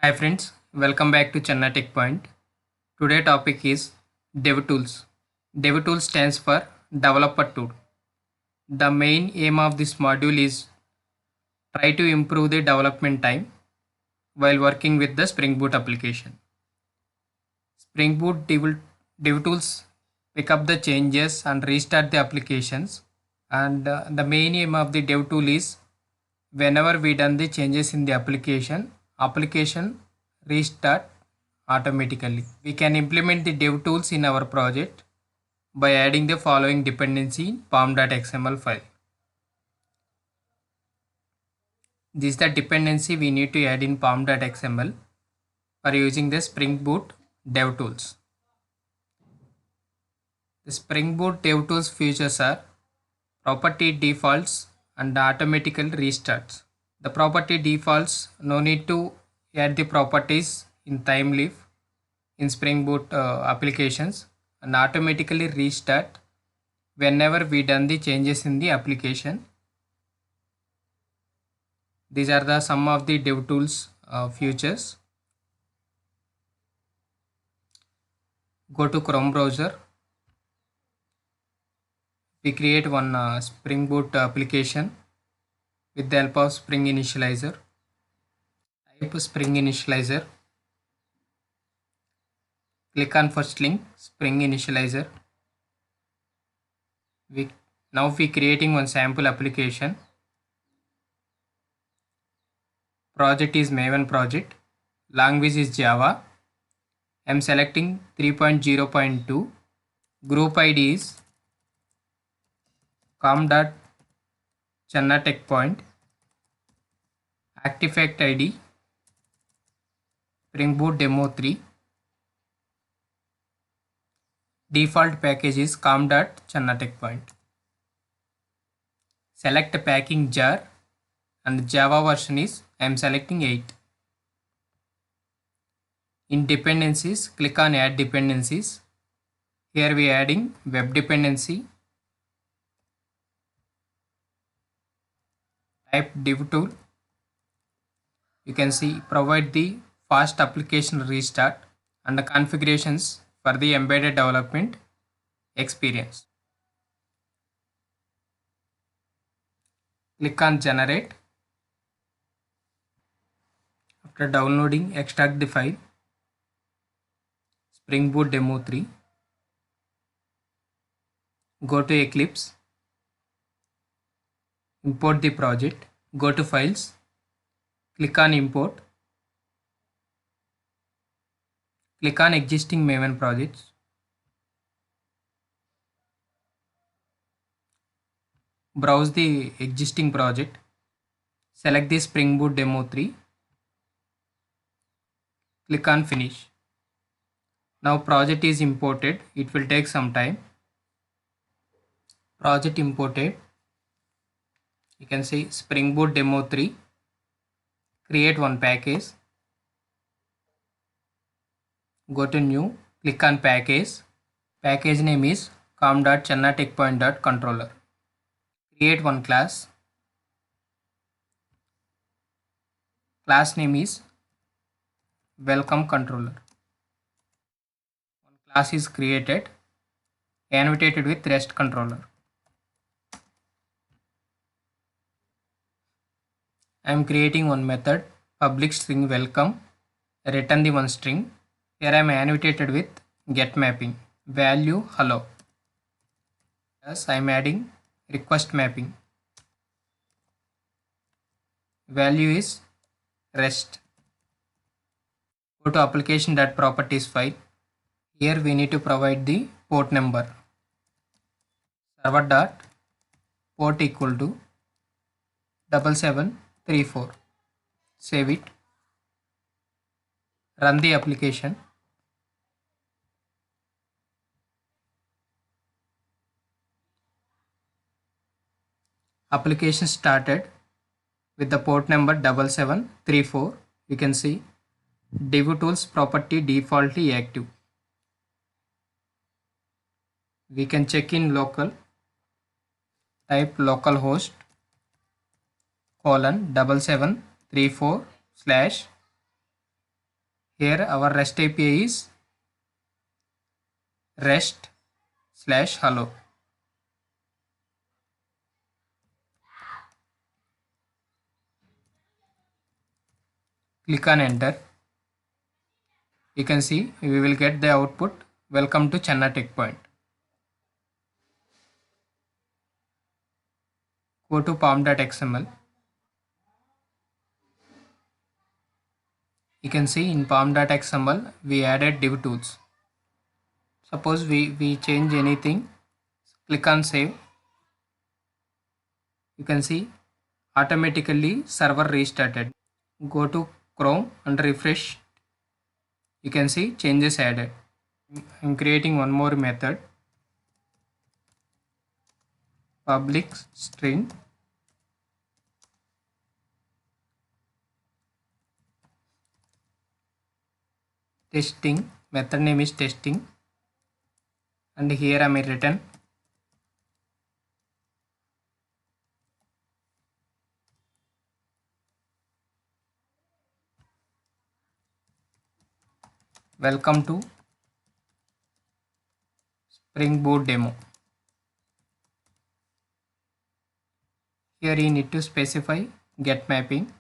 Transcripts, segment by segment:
Hi friends, welcome back to Channa Tech Point. Today topic is DevTools. DevTools stands for Developer Tool. The main aim of this module is try to improve the development time while working with the Spring Boot application. Spring Boot DevTools pick up the changes and restart the applications. And the main aim of the DevTool is whenever we done the changes in the application restart automatically. We can implement the DevTools in our project by adding the following dependency in pom.xml file. This is the dependency we need to add in pom.xml for using the Spring Boot DevTools. The Spring Boot DevTools features are property defaults and automatical restarts. The property defaults, no need to add the properties in time leaf in Spring Boot applications, and automatically restart whenever we done the changes in the application. These are the some of the DevTools features. Go to Chrome browser. We create one Spring Boot application with the help of Spring Initializer. Type Spring Initializer. Click on first link, Spring Initializer. Now we creating one sample application. Project is Maven project. Language is Java. I am selecting 3.0.2. Group ID is com.channa tech point. Artifact ID Spring Boot Demo 3. Default package is com.channa tech point. Select packing jar and Java version is I am selecting 8. In dependencies, click on add dependencies. Here we are adding web dependency. Type DevTool. You can see provide the fast application restart and the configurations for the embedded development experience. Click on generate. After downloading, extract the file Spring Boot Demo 3. Go to Eclipse. Import the project. Go to files. Click on import. Click on existing Maven projects. Browse the existing project. Select the Spring Boot Demo 3. Click on finish. Now project is imported. It will take some time. Project imported. You can see Spring Boot Demo 3. Create one package. Go to new. Click on package. Package name is com.channatechpoint.controller. Create one class. Class name is welcome controller. One class is created, annotated with REST controller. I am creating one method, public string welcome, return the one string. Here I am annotated with get mapping, value hello. Yes, I am adding request mapping. Value is REST. Go to application.properties file. Here we need to provide the port number. Server.port equal to 7734. Save it. Run the application. Application started with the port number 7734. You can see DevTools property defaultly active. We can check in local. Type localhost :7734/ Here our REST API is rest/hello. Click on enter. You can see we will get the output. Welcome to Channa Tech Point. Go to pom.xml. You can see in pom.xml we added DevTools. Suppose we change anything, click on save. You can see automatically server restarted. Go to Chrome and refresh. You can see changes added. I'm creating one more method, public string testing. Method name is testing, and here I am written welcome to Spring Boot demo. Here you need to specify get mapping.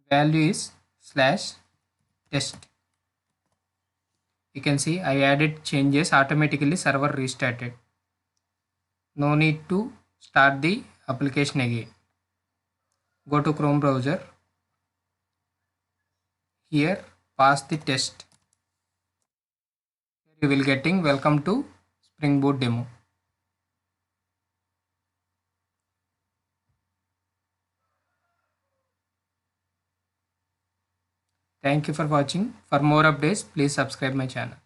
Value is /test. You can see I added changes, automatically server restarted. No need to start the application again. Go to Chrome browser. Here pass the test. You will getting welcome to Spring Boot demo. Thank you for watching. For more updates, please subscribe my channel.